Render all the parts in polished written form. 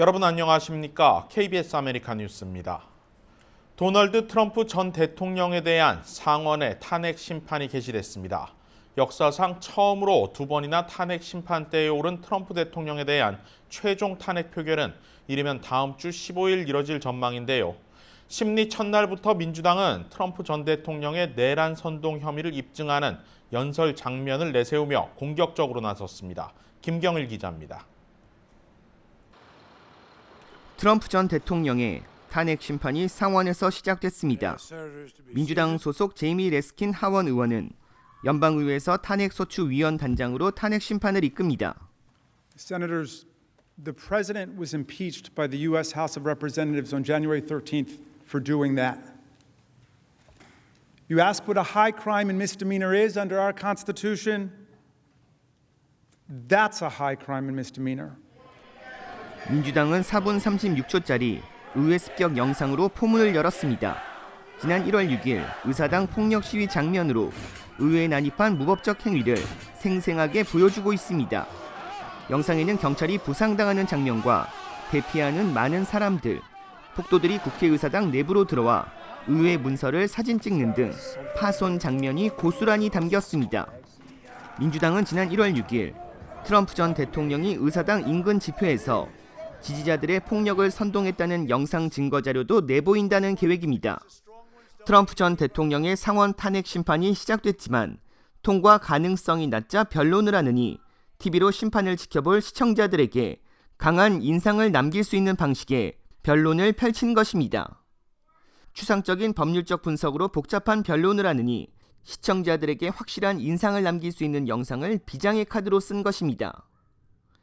여러분 안녕하십니까? KBS 아메리카 뉴스입니다. 도널드 트럼프 전 대통령에 대한 상원의 탄핵 심판이 개시됐습니다. 역사상 처음으로 두 번이나 탄핵 심판대에 오른 트럼프 대통령에 대한 최종 탄핵 표결은 이르면 다음 주 15일 이뤄질 전망인데요. 심리 첫날부터 민주당은 트럼프 전 대통령의 내란 선동 혐의를 입증하는 연설 장면을 내세우며 공격적으로 나섰습니다. 김경일 기자입니다. 트럼프 전 대통령의 탄핵 심판이 상원에서 시작됐습니다. 민주당 소속 제이미 레스킨 하원 의원은 연방의회에서 탄핵소추위원 단장으로 탄핵 심판을 이끕니다. Senators, the president was impeached by the U.S. House of Representatives on January 13th for doing that. You ask what a high crime and misdemeanor is under our Constitution? That's a high crime and misdemeanor. 민주당은 4분 36초짜리 의회 습격 영상으로 포문을 열었습니다. 지난 1월 6일 의사당 폭력 시위 장면으로 의회에 난입한 무법적 행위를 생생하게 보여주고 있습니다. 영상에는 경찰이 부상당하는 장면과 대피하는 많은 사람들, 폭도들이 국회의사당 내부로 들어와 의회 문서를 사진 찍는 등 파손 장면이 고스란히 담겼습니다. 민주당은 지난 1월 6일 트럼프 전 대통령이 의사당 인근 집회에서 지지자들의 폭력을 선동했다는 영상 증거 자료도 내보인다는 계획입니다. 트럼프 전 대통령의 상원 탄핵 심판이 시작됐지만 통과 가능성이 낮자 변론을 하느니 TV로 심판을 지켜볼 시청자들에게 강한 인상을 남길 수 있는 방식의 변론을 펼친 것입니다. 추상적인 법률적 분석으로 복잡한 변론을 하느니 시청자들에게 확실한 인상을 남길 수 있는 영상을 비장의 카드로 쓴 것입니다.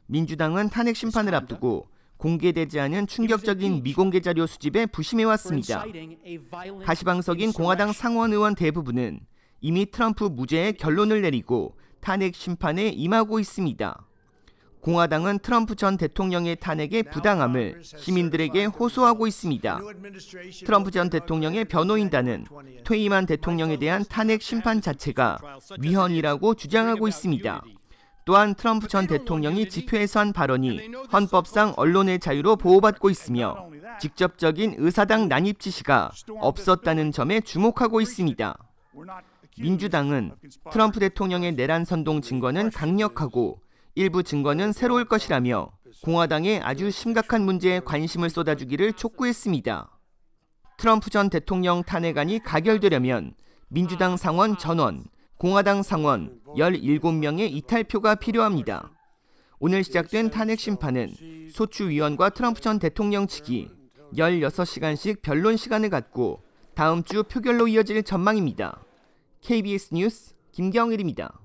민주당은 탄핵 심판을 앞두고 공개되지 않은 충격적인 미공개 자료 수집에 부심해왔습니다. 가시방석인 공화당 상원 의원 대부분은 이미 트럼프 무죄의 결론을 내리고 탄핵 심판에 임하고 있습니다. 공화당은 트럼프 전 대통령의 탄핵의 부당함을 시민들에게 호소하고 있습니다. 트럼프 전 대통령의 변호인단은 퇴임한 대통령에 대한 탄핵 심판 자체가 위헌이라고 주장하고 있습니다. 또한 트럼프 전 대통령이 집회에서 한 발언이 헌법상 언론의 자유로 보호받고 있으며 직접적인 의사당 난입 지시가 없었다는 점에 주목하고 있습니다. 민주당은 트럼프 대통령의 내란 선동 증거는 강력하고 일부 증거는 새로울 것이라며 공화당에 아주 심각한 문제에 관심을 쏟아주기를 촉구했습니다. 트럼프 전 대통령 탄핵안이 가결되려면 민주당 상원 전원, 공화당 상원 17명의 이탈표가 필요합니다. 오늘 시작된 탄핵 심판은 소추위원과 트럼프 전 대통령 측이 16시간씩 변론 시간을 갖고 다음 주 표결로 이어질 전망입니다. KBS 뉴스 김경일입니다.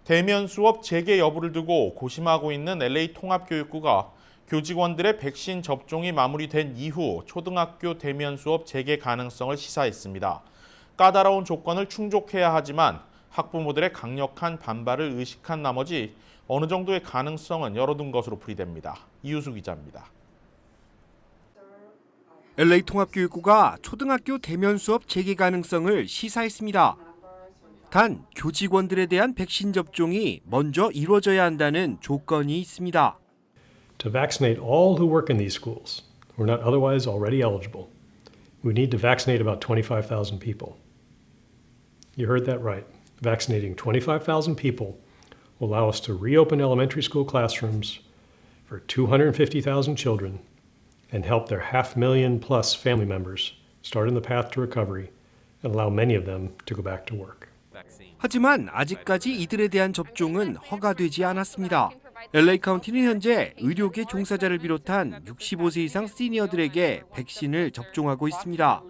대면 수업 재개 여부를 두고 고심하고 있는 LA 통합교육부가 교직원들의 백신 접종이 마무리된 이후 초등학교 대면 수업 재개 가능성을 시사했습니다. 까다로운 조건을 충족해야 하지만 학부모들의 강력한 반발을 의식한 나머지 어느 정도의 가능성은 열어둔 것으로 풀이됩니다. 이유수 기자입니다. LA 통합교육부가 초등학교 대면 수업 재개 가능성을 시사했습니다. 단 교직원들에 대한 백신 접종이 먼저 이루어져야 한다는 조건이 있습니다. To vaccinate all who work in these schools who are not otherwise already eligible, we need to vaccinate about 25,000 people. You heard that right. Vaccinating 25,000 people will allow us to reopen elementary school classrooms for 250,000 children and help their 500,000 plus family members start in the path to recovery and allow many of them to go back to work. 하지만 아직까지 이들에 대한 접종은 허가되지 않았습니다. LA 카운티는 현재 의료계 종사자를 비롯한 65세 이상 시니어들에게 백신을 접종하고 있습니다.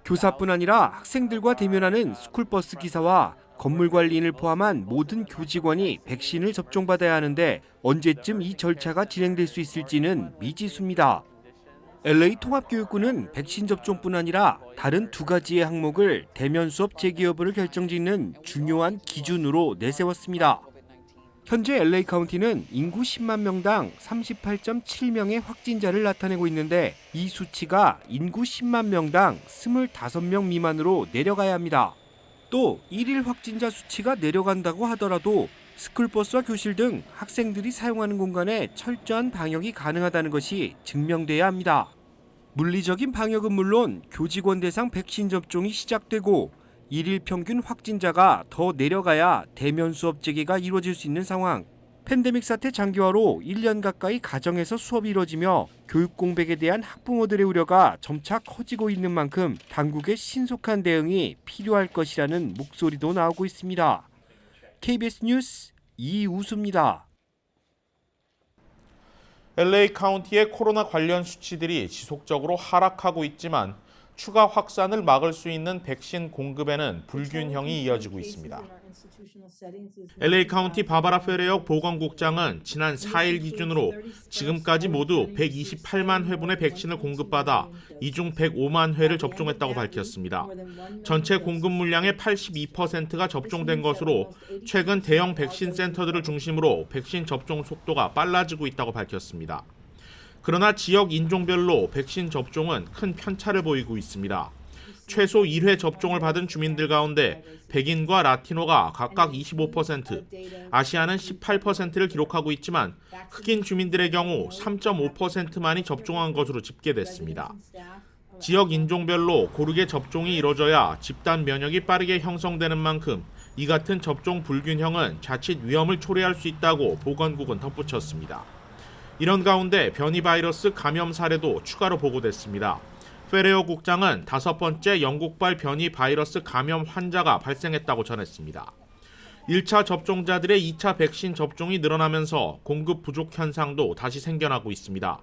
교사뿐 아니라 학생들과 대면하는 스쿨버스 기사와 건물관리인을 포함한 모든 교직원이 백신을 접종받아야 하는데 언제쯤 이 절차가 진행될 수 있을지는 미지수입니다. LA 통합교육부는 백신 접종뿐 아니라 다른 두 가지의 항목을 대면 수업 재개 여부를 결정짓는 중요한 기준으로 내세웠습니다. 현재 LA 카운티는 인구 10만 명당 38.7명의 확진자를 나타내고 있는데 이 수치가 인구 10만 명당 25명 미만으로 내려가야 합니다. 또 1일 확진자 수치가 내려간다고 하더라도 스쿨버스와 교실 등 학생들이 사용하는 공간에 철저한 방역이 가능하다는 것이 증명돼야 합니다. 물리적인 방역은 물론 교직원 대상 백신 접종이 시작되고 일일 평균 확진자가 더 내려가야 대면 수업 재개가 이루어질 수 있는 상황. 팬데믹 사태 장기화로 1년 가까이 가정에서 수업이 이뤄지며 교육 공백에 대한 학부모들의 우려가 점차 커지고 있는 만큼 당국의 신속한 대응이 필요할 것이라는 목소리도 나오고 있습니다. KBS 뉴스 이우수입니다. LA 카운티의 코로나 관련 수치들이 지속적으로 하락하고 있지만 추가 확산을 막을 수 있는 백신 공급에는 불균형이 이어지고 있습니다. LA 카운티 바바라 페레역 보건국장은 지난 4일 기준으로 지금까지 모두 128만 회분의 백신을 공급받아 이 중 105만 회를 접종했다고 밝혔습니다. 전체 공급 물량의 82%가 접종된 것으로 최근 대형 백신 센터들을 중심으로 백신 접종 속도가 빨라지고 있다고 밝혔습니다. 그러나 지역 인종별로 백신 접종은 큰 편차를 보이고 있습니다. 최소 1회 접종을 받은 주민들 가운데 백인과 라티노가 각각 25%, 아시아는 18%를 기록하고 있지만 흑인 주민들의 경우 3.5%만이 접종한 것으로 집계됐습니다. 지역 인종별로 고르게 접종이 이뤄져야 집단 면역이 빠르게 형성되는 만큼 이 같은 접종 불균형은 자칫 위험을 초래할 수 있다고 보건국은 덧붙였습니다. 이런 가운데 변이 바이러스 감염 사례도 추가로 보고됐습니다. 페레어 국장은 5번째 영국발 변이 바이러스 감염 환자가 발생했다고 전했습니다. 1차 접종자들의 2차 백신 접종이 늘어나면서 공급 부족 현상도 다시 생겨나고 있습니다.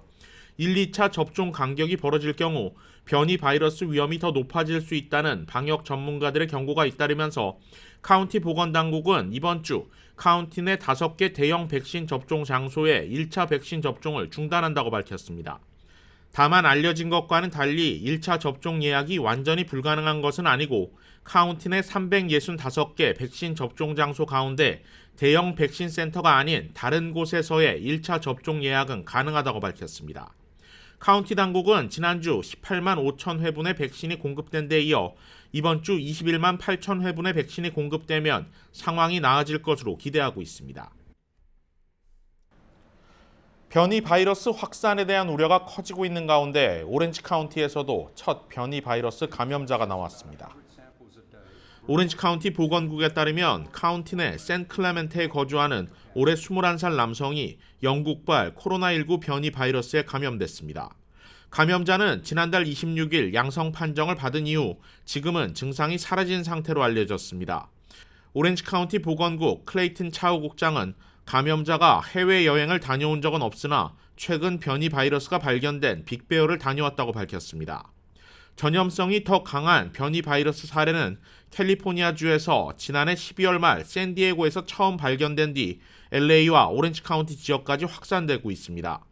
1, 2차 접종 간격이 벌어질 경우 변이 바이러스 위험이 더 높아질 수 있다는 방역 전문가들의 경고가 잇따르면서 카운티 보건당국은 이번 주 카운티 내 5개 대형 백신 접종 장소의 1차 백신 접종을 중단한다고 밝혔습니다. 다만 알려진 것과는 달리 1차 접종 예약이 완전히 불가능한 것은 아니고 카운티 내 365개 백신 접종 장소 가운데 대형 백신 센터가 아닌 다른 곳에서의 1차 접종 예약은 가능하다고 밝혔습니다. 카운티 당국은 지난주 18만 5천 회분의 백신이 공급된 데 이어 이번 주 21만 8천 회분의 백신이 공급되면 상황이 나아질 것으로 기대하고 있습니다. 변이 바이러스 확산에 대한 우려가 커지고 있는 가운데 오렌지 카운티에서도 첫 변이 바이러스 감염자가 나왔습니다. 오렌지 카운티 보건국에 따르면 카운티 내 샌클레멘테에 거주하는 올해 21살 남성이 영국발 코로나19 변이 바이러스에 감염됐습니다. 감염자는 지난달 26일 양성 판정을 받은 이후 지금은 증상이 사라진 상태로 알려졌습니다. 오렌지 카운티 보건국 클레이튼 차우 국장은 감염자가 해외여행을 다녀온 적은 없으나 최근 변이 바이러스가 발견된 빅베어를 다녀왔다고 밝혔습니다. 전염성이 더 강한 변이 바이러스 사례는 캘리포니아주에서 지난해 12월 말 샌디에고에서 처음 발견된 뒤 LA와 오렌지 카운티 지역까지 확산되고 있습니다.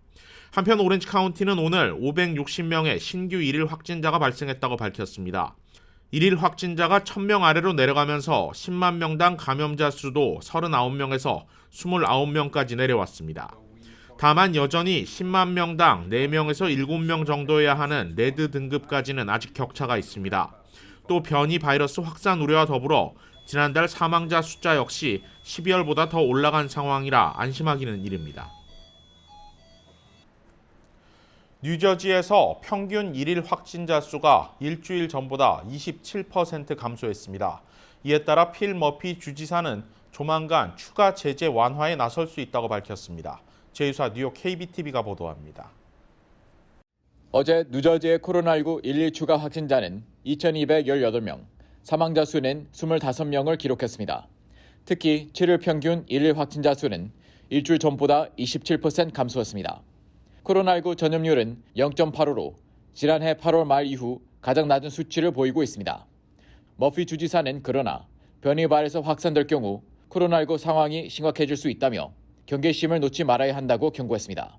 한편 오렌지 카운티는 오늘 560명의 신규 1일 확진자가 발생했다고 밝혔습니다. 1일 확진자가 1000명 아래로 내려가면서 10만 명당 감염자 수도 39명에서 29명까지 내려왔습니다. 다만 여전히 10만 명당 4명에서 7명 정도여야 하는 레드 등급까지는 아직 격차가 있습니다. 또 변이 바이러스 확산 우려와 더불어 지난달 사망자 숫자 역시 12월보다 더 올라간 상황이라 안심하기는 이릅니다. 뉴저지에서 평균 1일 확진자 수가 일주일 전보다 27% 감소했습니다. 이에 따라 필 머피 주지사는 조만간 추가 제재 완화에 나설 수 있다고 밝혔습니다. 제2사 뉴욕 KBTV가 보도합니다. 어제 뉴저지의 코로나19 1일 추가 확진자는 2,218명, 사망자 수는 25명을 기록했습니다. 특히 7일 평균 1일 확진자 수는 일주일 전보다 27% 감소했습니다. 코로나19 전염률은 0.85로 지난해 8월 말 이후 가장 낮은 수치를 보이고 있습니다. 머피 주지사는 그러나 변이 바이러스 확산될 경우 코로나19 상황이 심각해질 수 있다며 경계심을 놓지 말아야 한다고 경고했습니다.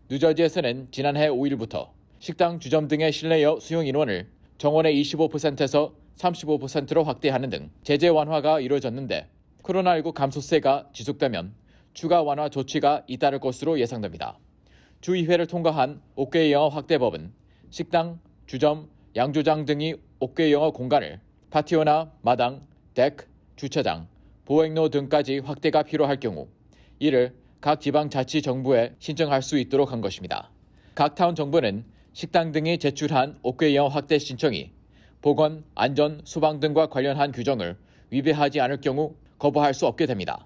뉴저지에서는 지난해 5일부터 식당, 주점 등의 실내여 수용 인원을 정원의 25%에서 35%로 확대하는 등 제재 완화가 이루어졌는데 코로나19 감소세가 지속되면 추가 완화 조치가 잇따를 것으로 예상됩니다. 주의회를 통과한 옥외 영어 확대법은 식당, 주점, 양조장 등이 옥외 영어 공간을 파티오나 마당, 덱, 주차장, 보행로 등까지 확대가 필요할 경우 이를 각 지방자치정부에 신청할 수 있도록 한 것입니다. 각 타운 정부는 식당 등이 제출한 옥외영 확대 신청이 보건, 안전, 소방 등과 관련한 규정을 위배하지 않을 경우 거부할 수 없게 됩니다.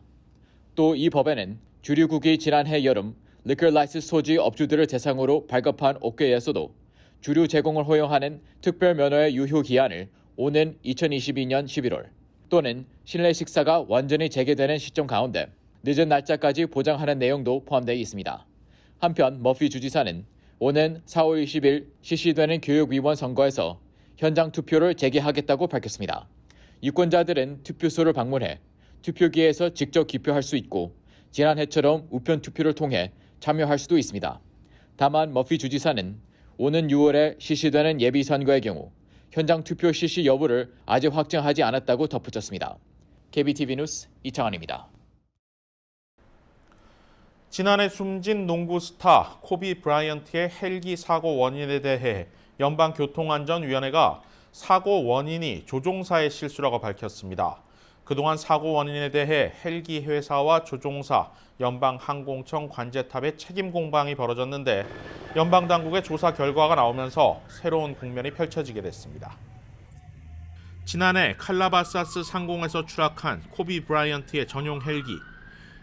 또 이 법에는 주류국이 지난해 여름 리커 라이센스 소지 업주들을 대상으로 발급한 옥외에서도 주류 제공을 허용하는 특별 면허의 유효 기한을 오는 2022년 11월 또는 실내 식사가 완전히 재개되는 시점 가운데 늦은 날짜까지 보장하는 내용도 포함되어 있습니다. 한편 머피 주지사는 오는 4월 20일 실시되는 교육위원 선거에서 현장 투표를 재개하겠다고 밝혔습니다. 유권자들은 투표소를 방문해 투표기에서 직접 기표할 수 있고 지난해처럼 우편 투표를 통해 참여할 수도 있습니다. 다만 머피 주지사는 오는 6월에 실시되는 예비선거의 경우 현장 투표 실시 여부를 아직 확정하지 않았다고 덧붙였습니다. KBTV 뉴스 이창환입니다. 지난해 숨진 농구 스타 코비 브라이언트의 헬기 사고 원인에 대해 연방교통안전위원회가 사고 원인이 조종사의 실수라고 밝혔습니다. 그동안 사고 원인에 대해 헬기 회사와 조종사, 연방항공청 관제탑의 책임 공방이 벌어졌는데 연방당국의 조사 결과가 나오면서 새로운 국면이 펼쳐지게 됐습니다. 지난해 칼라바사스 상공에서 추락한 코비 브라이언트의 전용 헬기.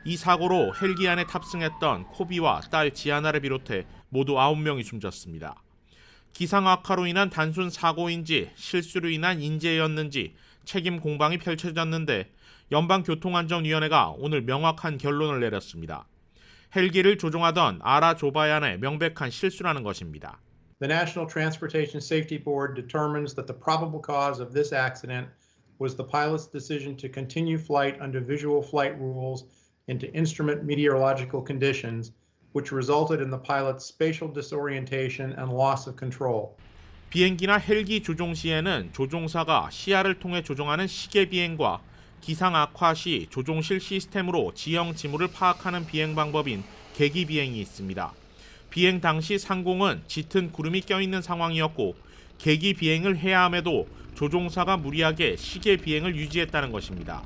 이 사고로 헬기 안에 탑승했던 코비와 딸 지아나를 비롯해 모두 9명이 숨졌습니다. 기상 악화로 인한 단순 사고인지 실수로 인한 인재였는지 책임 공방이 펼쳐졌는데 연방교통안전위원회가 오늘 명확한 결론을 내렸습니다. 헬기를 조종하던 아라 조바얀의 명백한 실수라는 것입니다. The National Transportation Safety Board determines that the probable cause of this accident was the pilot's decision to continue flight under visual flight rules into instrument meteorological conditions, which resulted in the pilot's spatial disorientation and loss of control. 비행기나 헬기 조종 시에는 조종사가 시야를 통해 조종하는 시계 비행과 기상 악화 시 조종실 시스템으로 지형 징후를 파악하는 비행 방법인 계기 비행이 있습니다. 비행 당시 상공은 짙은 구름이 껴있는 상황이었고 계기 비행을 해야 함에도 조종사가 무리하게 시계 비행을 유지했다는 것입니다.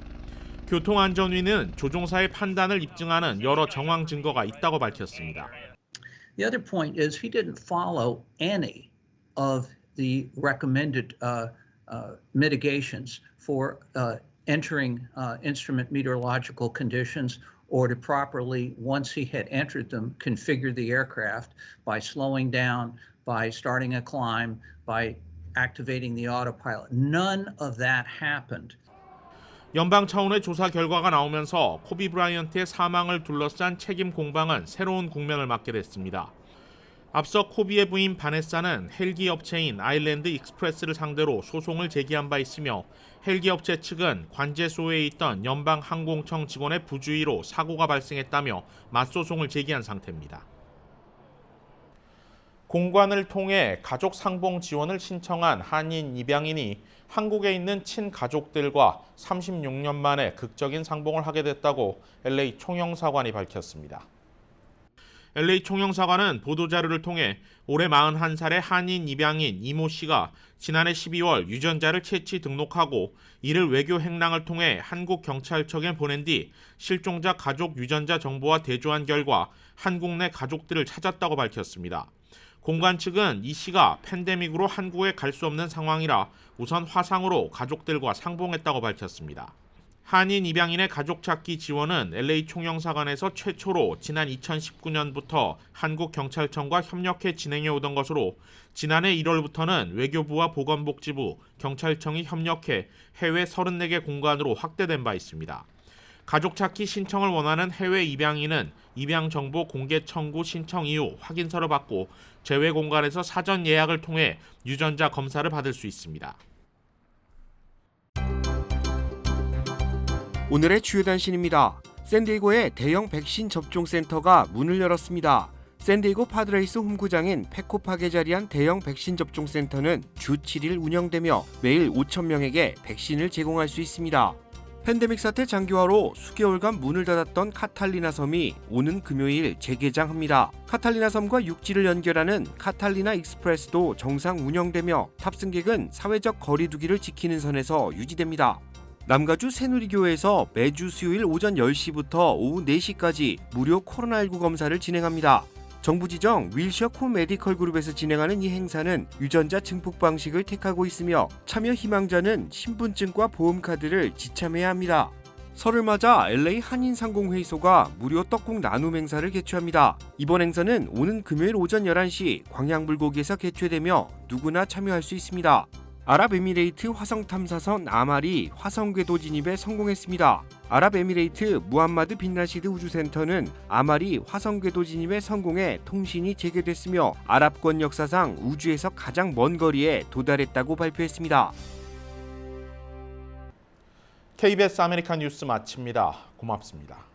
교통안전위는 조종사의 판단을 입증하는 여러 정황 증거가 있다고 밝혔습니다. The other point is he didn't follow any of the recommended mitigations for entering instrument meteorological conditions or to properly, once he had entered them, configure the aircraft by slowing down, by starting a climb, by activating the autopilot. None of that happened. 연방 차원의 조사 결과가 나오면서 코비 브라이언트의 사망을 둘러싼 책임 공방은 새로운 국면을 맞게 됐습니다. 앞서 코비의 부인 바네사는 헬기 업체인 아일랜드 익스프레스를 상대로 소송을 제기한 바 있으며 헬기 업체 측은 관제소에 있던 연방항공청 직원의 부주의로 사고가 발생했다며 맞소송을 제기한 상태입니다. 공관을 통해 가족 상봉 지원을 신청한 한인 입양인이 한국에 있는 친가족들과 36년 만에 극적인 상봉을 하게 됐다고 LA 총영사관이 밝혔습니다. LA 총영사관은 보도자료를 통해 올해 41살의 한인 입양인 이모 씨가 지난해 12월 유전자를 채취 등록하고 이를 외교 행랑을 통해 한국 경찰청에 보낸 뒤 실종자 가족 유전자 정보와 대조한 결과 한국 내 가족들을 찾았다고 밝혔습니다. 공관 측은 이 씨가 팬데믹으로 한국에 갈 수 없는 상황이라 우선 화상으로 가족들과 상봉했다고 밝혔습니다. 한인 입양인의 가족 찾기 지원은 LA 총영사관에서 최초로 지난 2019년부터 한국경찰청과 협력해 진행해 오던 것으로 지난해 1월부터는 외교부와 보건복지부, 경찰청이 협력해 해외 34개 공관으로 확대된 바 있습니다. 가족 찾기 신청을 원하는 해외 입양인은 입양 정보 공개 청구 신청 이후 확인서를 받고 제외 공간에서 사전 예약을 통해 유전자 검사를 받을 수 있습니다. 오늘의 주요 단신입니다. 샌디에고의 대형 백신 접종 센터가 문을 열었습니다. 샌디에고 파드레이스 홈구장인 페코팍에 자리한 대형 백신 접종 센터는 주 7일 운영되며 매일 5,000명에게 백신을 제공할 수 있습니다. 팬데믹 사태 장기화로 수개월간 문을 닫았던 카탈리나 섬이 오는 금요일 재개장합니다. 카탈리나 섬과 육지를 연결하는 카탈리나 익스프레스도 정상 운영되며 탑승객은 사회적 거리 두기를 지키는 선에서 유지됩니다. 남가주 새누리교회에서 매주 수요일 오전 10시부터 오후 4시까지 무료 코로나19 검사를 진행합니다. 정부 지정 윌셔 코메디컬 그룹에서 진행하는 이 행사는 유전자 증폭 방식을 택하고 있으며 참여 희망자는 신분증과 보험카드를 지참해야 합니다. 설을 맞아 LA 한인상공회의소가 무료 떡국 나눔 행사를 개최합니다. 이번 행사는 오는 금요일 오전 11시 광양불고기에서 개최되며 누구나 참여할 수 있습니다. 아랍에미레이트 화성탐사선 아말이 화성궤도 진입에 성공했습니다. 아랍에미레이트 무함마드 빈 라시드 우주센터는 아말이 화성궤도 진입에 성공해 통신이 재개됐으며 아랍권 역사상 우주에서 가장 먼 거리에 도달했다고 발표했습니다. KBS 아메리칸 뉴스 마칩니다. 고맙습니다.